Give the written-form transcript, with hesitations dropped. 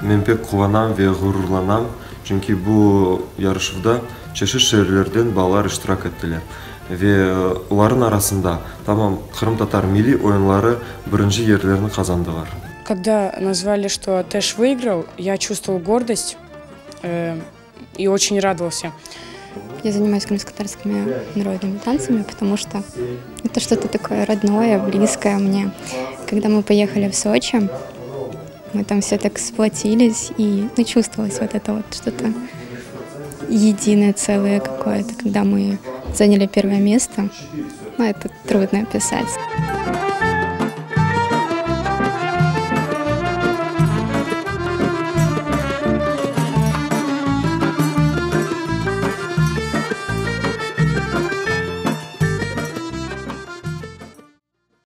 Мен пек кубанам ve гурурланам, чүнки бу ярышуда чеши шээрлерден балалар иштирак эттилер. Ve улардын арасында тамам кырым-татар милли оюнлары биринчи жерлерин казандылар. Когда назвали, что Тэш выиграл, я чувствовал гордость и очень радовался. Я занимаюсь крымско-татарскими народными танцами, потому что это что-то такое родное, близкое мне. Когда мы поехали в Сочи, мы там все так сплотились, и чувствовалось вот это вот что-то единое, целое какое-то. Когда мы заняли первое место, это трудно описать.